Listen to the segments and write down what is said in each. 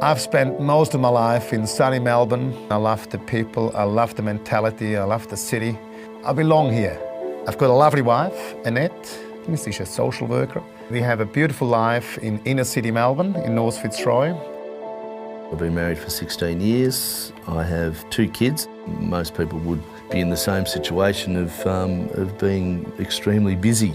I've spent most of my life in sunny Melbourne. I love the people, I love the mentality, I love the city. I belong here. I've got a lovely wife, Annette. She's a social worker. We have a beautiful life in inner city Melbourne, in North Fitzroy. I've been married for 16 years. I have 2 kids. Most people would be in the same situation of being extremely busy.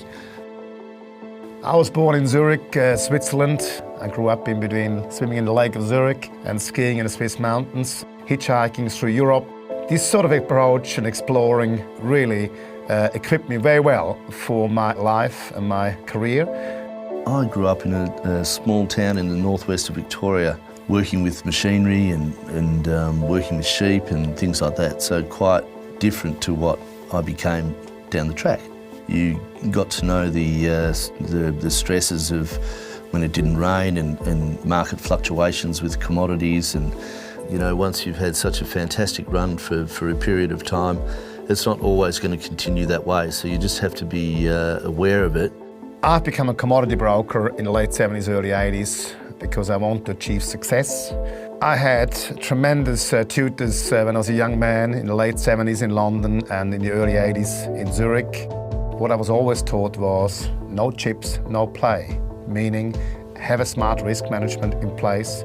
I was born in Zurich, Switzerland. I grew up in between swimming in the Lake of Zurich and skiing in the Swiss mountains, hitchhiking through Europe. This sort of approach and exploring really equipped me very well for my life and my career. I grew up in a small town in the northwest of Victoria, working with machinery and working with sheep and things like that, so quite different to what I became down the track. You got to know the stresses of when it didn't rain and market fluctuations with commodities, and you know, once you've had such a fantastic run for a period of time, it's not always going to continue that way, so you just have to be aware of it. I've become a commodity broker in the late 70s, early 80s because I want to achieve success. I had tremendous tutors when I was a young man in the late 70s in London and in the early 80s in Zurich. What I was always taught was no chips, no play, meaning have a smart risk management in place,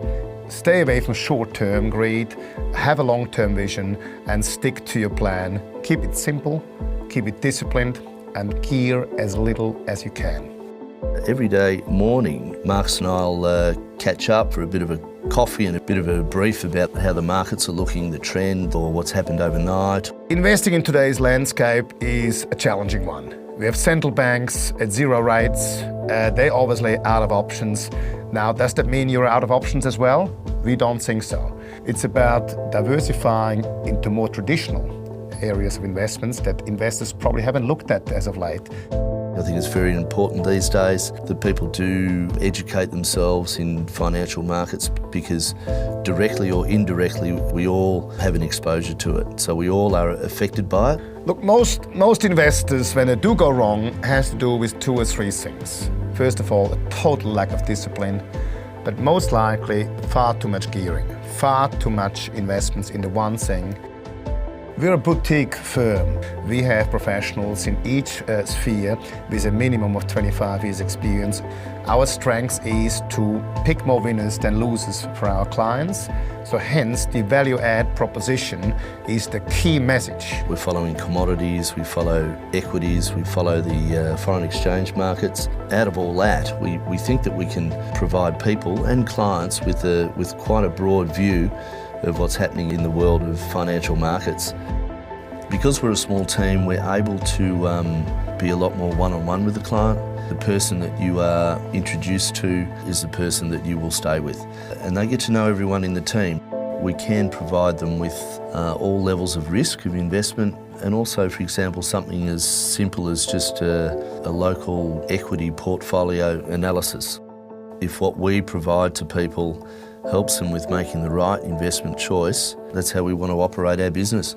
stay away from short-term greed, have a long-term vision and stick to your plan. Keep it simple, keep it disciplined and gear as little as you can. Every day morning, Marcus and I'll catch up for a bit of a coffee and a bit of a brief about how the markets are looking, the trend or what's happened overnight. Investing in today's landscape is a challenging one. We have central banks at zero rates. They're obviously out of options. Now, does that mean you're out of options as well? We don't think so. It's about diversifying into more traditional areas of investments that investors probably haven't looked at as of late. I think it's very important these days that people do educate themselves in financial markets, because directly or indirectly we all have an exposure to it, so we all are affected by it. Look, most investors, when they do go wrong, has to do with 2 or 3 things. First of all, a total lack of discipline, but most likely far too much gearing, far too much investments in the one thing. We're a boutique firm. We have professionals in each sphere with a minimum of 25 years experience. Our strength is to pick more winners than losers for our clients. So hence, the value-add proposition is the key message. We're following commodities, we follow equities, we follow the foreign exchange markets. Out of all that, we think that we can provide people and clients with quite a broad view of what's happening in the world of financial markets. Because we're a small team, we're able to be a lot more one-on-one with the client. The person that you are introduced to is the person that you will stay with. And they get to know everyone in the team. We can provide them with all levels of risk of investment, and also, for example, something as simple as just a local equity portfolio analysis. If what we provide to people helps them with making the right investment choice, that's how we want to operate our business.